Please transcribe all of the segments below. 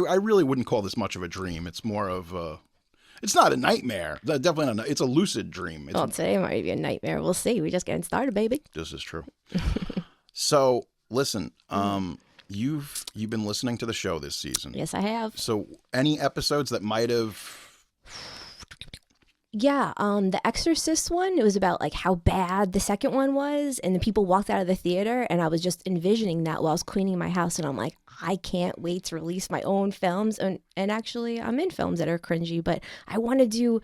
I really wouldn't call this much of a dream. It's more of it's not a nightmare. Definitely not. It's a lucid dream. Well, today might be a nightmare. We'll see. We're just getting started, baby. This is true. So listen, you've been listening to the show this season. Yes, I have. So any episodes that might have... Yeah, the Exorcist one, it was about like how bad the second one was, and the people walked out of the theater, and I was just envisioning that while I was cleaning my house, and I'm like, I can't wait to release my own films, and actually I'm in films that are cringy, but I want to do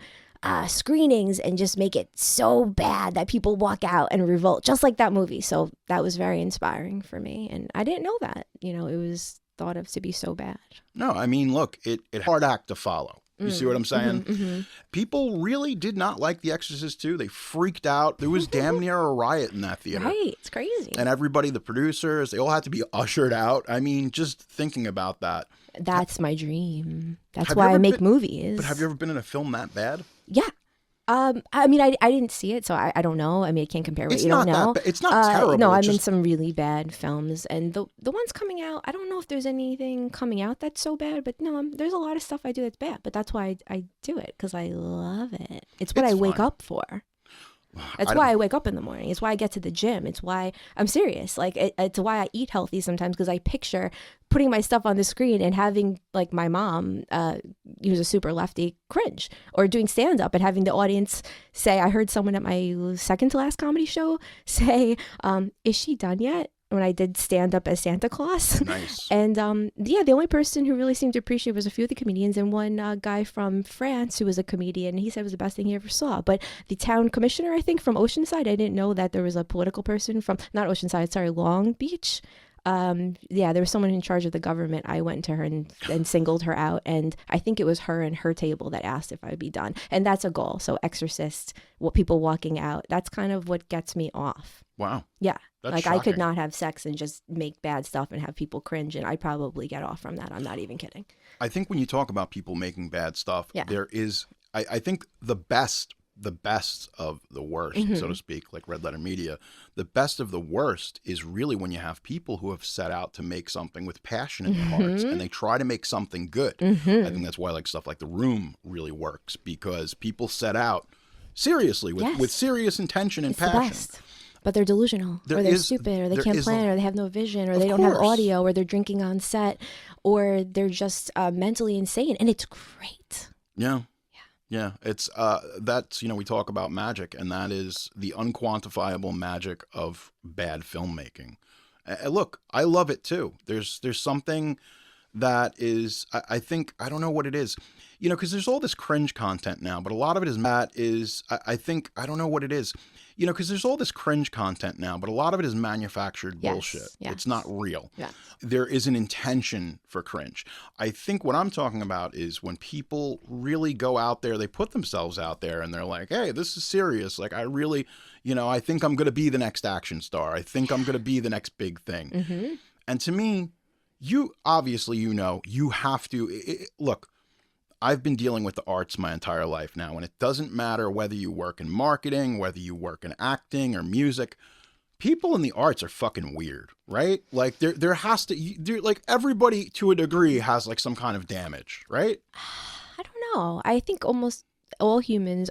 screenings and just make it so bad that people walk out and revolt, just like that movie. So that was very inspiring for me, and I didn't know that, it was thought of to be so bad. No, I mean, look, it hard act to follow. You see what I'm saying? Mm-hmm. People really did not like The Exorcist 2. They freaked out. There was damn near a riot in that theater. Right. It's crazy. And everybody, the producers, they all had to be ushered out. I mean, just thinking about that. That's my dream. That's why I make movies. But have you ever been in a film that bad? Yeah. I mean, I didn't see it, so I don't know. I mean, I can't compare what you don't know. It's not terrible. No, I'm in some really bad films, and the ones coming out, I don't know if there's anything coming out that's so bad, but no, there's a lot of stuff I do that's bad, but that's why I do it, because I love it. It's what I wake up for. That's why I wake up in the morning. It's why I get to the gym. It's why I'm serious. Like it's why I eat healthy sometimes, because I picture putting my stuff on the screen and having like my mom, who's a super lefty, cringe, or doing stand up and having the audience say, I heard someone at my second to last comedy show say, is she done yet? When I did stand up as Santa Claus. Nice. And the only person who really seemed to appreciate it was a few of the comedians, and one guy from France who was a comedian. He said it was the best thing he ever saw. But the town commissioner, I think, from Oceanside, I didn't know that there was a political person from, not Oceanside, sorry, Long Beach. There was someone in charge of the government. I went to her and singled her out, and I think it was her and her table that asked if I'd be done. And that's a goal. So Exorcist, people walking out, that's kind of what gets me off. Wow. Yeah. That's like shocking. I could not have sex and just make bad stuff and have people cringe, and I'd probably get off from that. I'm not even kidding. I think when you talk about people making bad stuff, there is, I think the best of the worst, so to speak, like Red Letter Media, the best of the worst is really when you have people who have set out to make something with passion in their hearts, and they try to make something good. I think that's why like stuff like The Room really works, because people set out seriously with serious intention and passion. The best. But they're delusional, or they're stupid, or they can't plan, or they have no vision, or they don't have audio, or they're drinking on set, or they're just mentally insane, and it's great. Yeah, it's that's, we talk about magic, and that is the unquantifiable magic of bad filmmaking. Look, I love it too. There's something that is, I think, I don't know what it is, because there's all this cringe content now, but a lot of it is I think, I don't know what it is, because there's all this cringe content now, but a lot of it is manufactured bullshit. Yes. It's not real. Yes. There is an intention for cringe. I think what I'm talking about is when people really go out there, they put themselves out there, and they're like, hey, this is serious. Like, I really, I think I'm going to be the next action star. I think I'm going to be the next big thing. And to me, you obviously, you have to, look, I've been dealing with the arts my entire life now, and it doesn't matter whether you work in marketing, whether you work in acting or music. People in the arts are fucking weird, right? Like there has to, like everybody to a degree has like some kind of damage, right? I don't know. I think almost all humans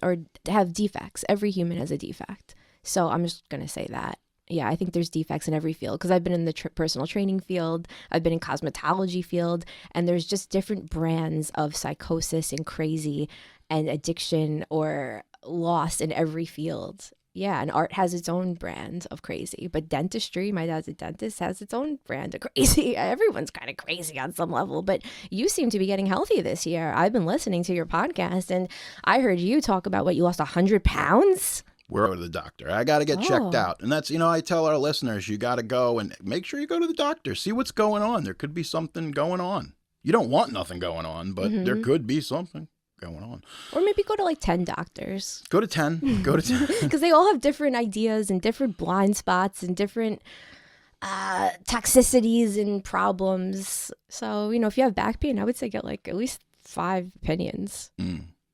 have defects. Every human has a defect. So I'm just going to say that. Yeah, I think there's defects in every field, because I've been in the personal training field, I've been in cosmetology field, and there's just different brands of psychosis and crazy and addiction or loss in every field. Yeah, and art has its own brand of crazy, but dentistry, my dad's a dentist, has its own brand of crazy. Everyone's kind of crazy on some level, but you seem to be getting healthy this year. I've been listening to your podcast, and I heard you talk about what, you lost 100 pounds? We're to the doctor. I got to get checked out. And that's, I tell our listeners, you got to go and make sure you go to the doctor. See what's going on. There could be something going on. You don't want nothing going on, but there could be something going on. Or maybe go to like 10 doctors. Go to 10. Go to 10. Because they all have different ideas and different blind spots and different toxicities and problems. So, if you have back pain, I would say get like at least 5 opinions.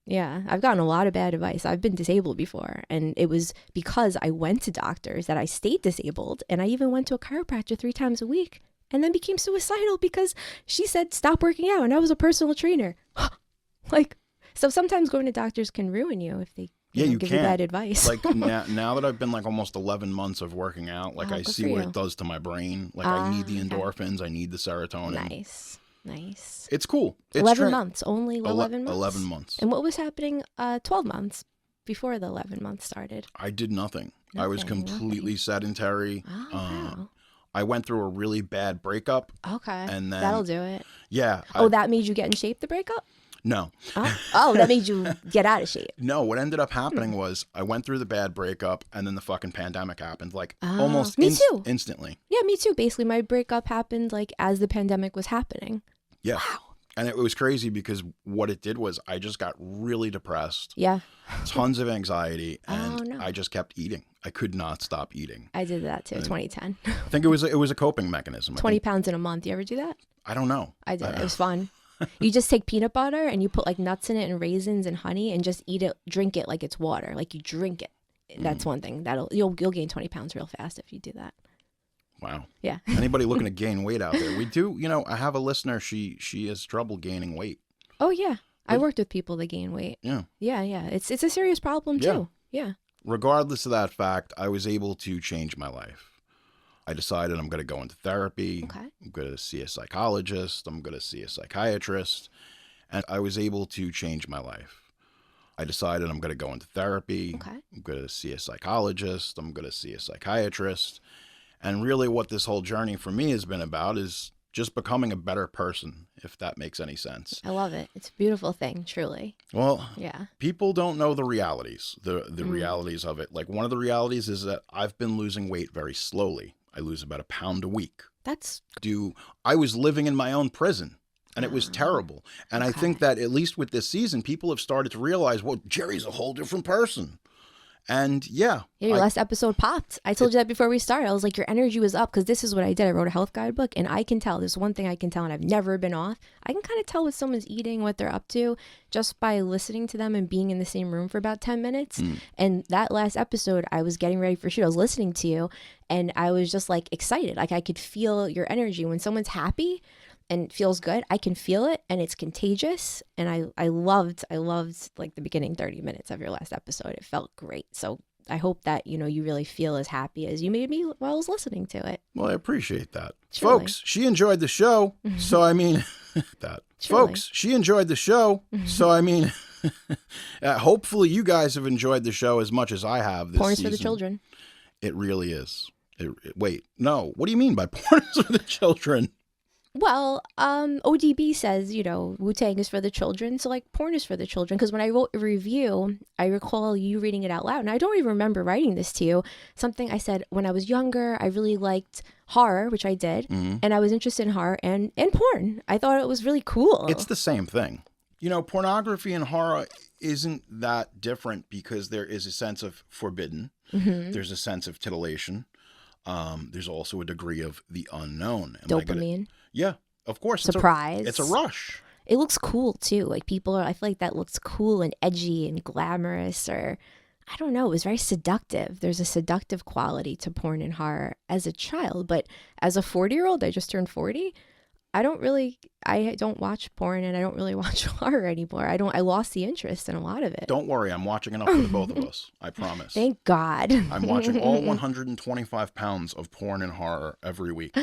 Yeah, I've gotten a lot of bad advice. I've been disabled before, and it was because I went to doctors that I stayed disabled, and I even went to a chiropractor 3 times a week, and then became suicidal because she said stop working out, and I was a personal trainer. Like, so sometimes going to doctors can ruin you if they you give can. you bad advice. Like now that I've been like almost 11 months of working out, like Oh, I good see for what you. it does to my brain. Like I need the Okay. endorphins, I need the serotonin. Nice. It's cool. It's 11 months, only Ele- 11 months? 11 months. And what was happening 12 months before the 11 months started? I did nothing. I was Nothing. completely sedentary. Oh, wow. I went through a really bad breakup. Okay. And then- that'll do it. Yeah. Oh, that made you get in shape, the breakup? No. Oh, that made you get out of shape. No, what ended up happening was I went through the bad breakup and then the fucking pandemic happened like almost me too. instantly. Yeah, me too. Basically, my breakup happened like as the pandemic was happening. Yeah. Wow. And it was crazy because what it did was I just got really depressed, Yeah, tons of anxiety, and Oh, no. I just kept eating. I could not stop eating. I did that too, 2010. I think it was a coping mechanism. 20 pounds in a month. You ever do that? I don't know. I did. It was fun. You just take peanut butter and you put like nuts in it and raisins and honey and just eat it, drink it like it's water. Like you drink it. That's one thing you'll gain 20 pounds real fast if you do that. Wow. Yeah. Anybody looking to gain weight out there? We do, I have a listener, she has trouble gaining weight. Oh yeah. I worked with people that gain weight. Yeah. Yeah. It's a serious problem too. Yeah. Regardless of that fact, I was able to change my life. I decided I'm going to go into therapy. Okay. I'm going to see a psychologist. I'm going to see a psychiatrist. And I was able to change my life. I decided I'm going to go into therapy. Okay. I'm going to see a psychologist. I'm going to see a psychiatrist. And really what this whole journey for me has been about is just becoming a better person, if that makes any sense. I love it. It's a beautiful thing, truly. Well, Yeah. people don't know the realities, the realities of it. Like one of the realities is that I've been losing weight very slowly. I lose about 1 pound a week. That's I was living in my own prison and it was terrible. And I think that at least with this season, people have started to realize, well, Jerry's a whole different person. And your last episode popped. I told you that before we started. I was like, your energy was up because this is what I did. I wrote a health guidebook and I can tell. There's one thing I can tell, and I've never been off. I can kind of tell what someone's eating, what they're up to, just by listening to them and being in the same room for about 10 minutes. And that last episode, I was getting ready for shoot. I was listening to you and I was just like excited. Like I could feel your energy. When someone's happy and feels good, I can feel it and it's contagious. And I loved like the beginning 30 minutes of your last episode. It felt great. So I hope that, you really feel as happy as you made me while I was listening to it. well, I appreciate that. Truly. Folks, she enjoyed the show. So, I mean, that. Truly. Folks, she enjoyed the show. So, I mean, hopefully you guys have enjoyed the show as much as I have this Porn's season. for the children. It really is. Wait, no. What do you mean by porn is for the children? Well, ODB says, Wu-Tang is for the children. So like porn is for the children. Because when I wrote a review, I recall you reading it out loud. And I don't even remember writing this to you. Something I said when I was younger, I really liked horror, which I did. And I was interested in horror and porn. I thought it was really cool. It's the same thing. Pornography and horror isn't that different because there is a sense of forbidden. There's a sense of titillation. There's also a degree of the unknown. Dopamine. Yeah, of course. Surprise. It's a rush. It looks cool too. Like I feel like that looks cool and edgy and glamorous, or I don't know. It was very seductive. There's a seductive quality to porn and horror as a child, but as a 40-year-old, I just turned 40. I don't watch porn and I don't really watch horror anymore. I lost the interest in a lot of it. Don't worry, I'm watching enough for the both of us. I promise. Thank God. I'm watching all 125 pounds of porn and horror every week.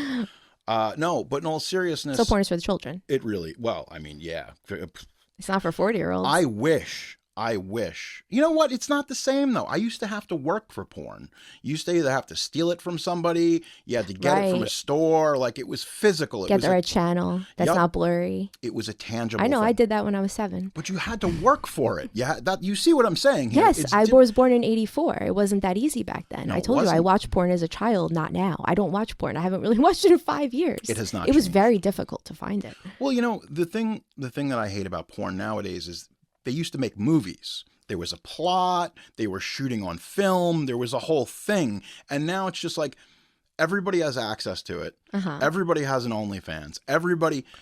No, but in all seriousness, So porn is for the children. it really, well, I mean, yeah. It's not for 40-year-olds. I wish. You know what? It's not the same, though. I used to have to work for porn. You used to either have to steal it from somebody, you had to get it from a Right. store. Like, it was physical. Get the right channel that's Yup. not blurry. It was a tangible I know. thing. I did that when I was 7. But you had to work for it. You see what I'm saying here? Yes, It's I was born in 84. It wasn't that easy back then. No, I it told you I wasn't. watched porn as a child, not now. I don't watch porn. I haven't really watched it in 5 years. It has not It was changed. very difficult to find it. Well, the thing that I hate about porn nowadays is they used to make movies. There was a plot, they were shooting on film, there was a whole thing. And now it's just like everybody has access to it. Uh-huh. Everybody has an OnlyFans.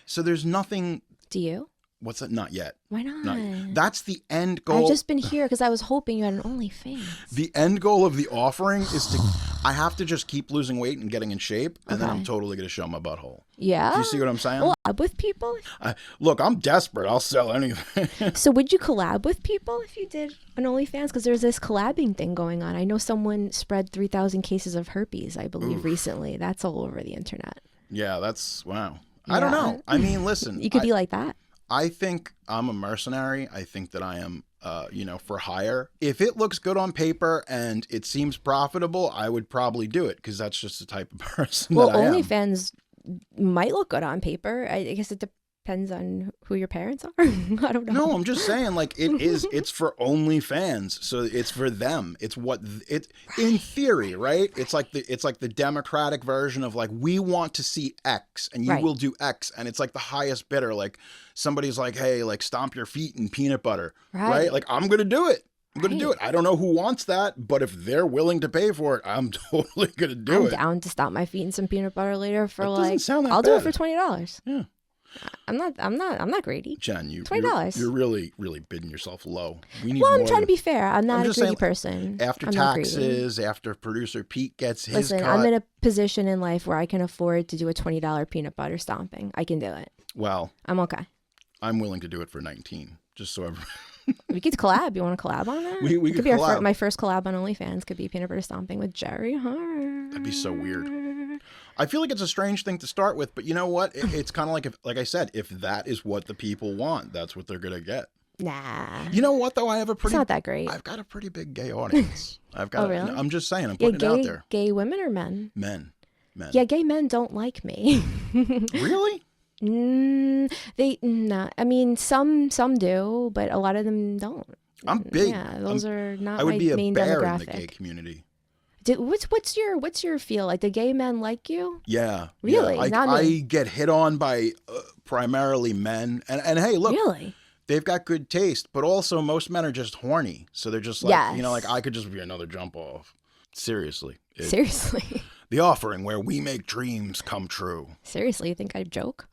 So there's nothing. Do you? What's that? Not yet. Why not? Not, that's the end goal. I've just been here because I was hoping you had an OnlyFans. The end goal of the offering is to, I have to just keep losing weight and getting in shape, and then I'm totally going to show my butthole. Yeah? Do you see what I'm saying? Collab with people? Look, I'm desperate. I'll sell anything. So would you collab with people if you did an OnlyFans? Because there's this collabing thing going on. I know someone spread 3,000 cases of herpes, I believe, recently. That's all over the internet. Yeah, that's, wow. I don't know. I mean, listen. You could be like that. I think I'm a mercenary. I think that I am, for hire. If it looks good on paper and it seems profitable, I would probably do it because that's just the type of person that I am. OnlyFans might look good on paper. I guess it depends on who your parents are. I don't know. No, I'm just saying, like, it's for OnlyFans, so it's for them. It's what it in theory, right? It's like the Democratic version of like, we want to see X and you will do X, and it's like the highest bidder. Like somebody's like, hey, like stomp your feet in peanut butter, right? Like I'm gonna do it. I'm going to do it. I don't know who wants that, but if they're willing to pay for it, I'm totally going to do it. I'm down to stomp my feet in some peanut butter later for I'll do it for $20. Yeah. I'm not greedy. Jen, $20. You're really, really bidding yourself low. I'm trying to be fair. I'm not a greedy person. After taxes, after producer Pete gets his cut. I'm in a position in life where I can afford to do a $20 peanut butter stomping. I can do it. Well, I'm okay. I'm willing to do it for 19, just so everyone... We could collab. You want to collab on that? We could collab. My first collab on OnlyFans could be peanut butter stomping with Jerry Hart. That'd be so weird. I feel like it's a strange thing to start with, but you know what? It's kind of like I said, if that is what the people want, that's what they're gonna get. Nah. You know what though? It's not that great. I've got a pretty big gay audience. Oh, really? I'm just saying. I'm putting it out there. Gay women or men? Men. Yeah, gay men don't like me. Really? I mean, some do, but a lot of them don't. I'm big. Yeah, those are not I would my be a main bear demographic. in the gay community. What's your feel? Like, the gay men like you? Yeah. Really? Yeah. I get hit on by primarily men, and hey, look. Really? They've got good taste, but also most men are just horny, so they're just like, like I could just be another jump off. Seriously. Seriously. The offering where we make dreams come true. Seriously, you think I joke?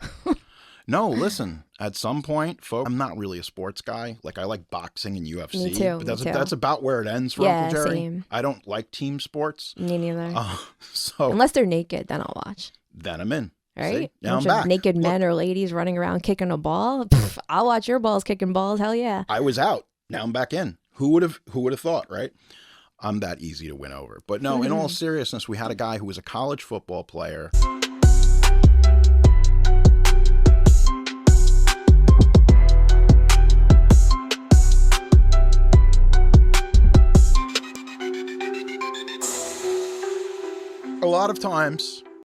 No, listen. At some point, folks, I'm not really a sports guy. Like, I like boxing and UFC. Me too. But that's about where it ends for Uncle Jerry. Same. I don't like team sports. Me neither. So unless they're naked, then I'll watch. Then I'm in. Right? See? Now I'm back. Naked men or ladies running around kicking a ball. Pff, I'll watch your balls kicking balls. Hell yeah. I was out. Now I'm back in. Who would have thought, right? I'm that easy to win over. But no, in all seriousness, we had a guy who was a college football player. A lot of times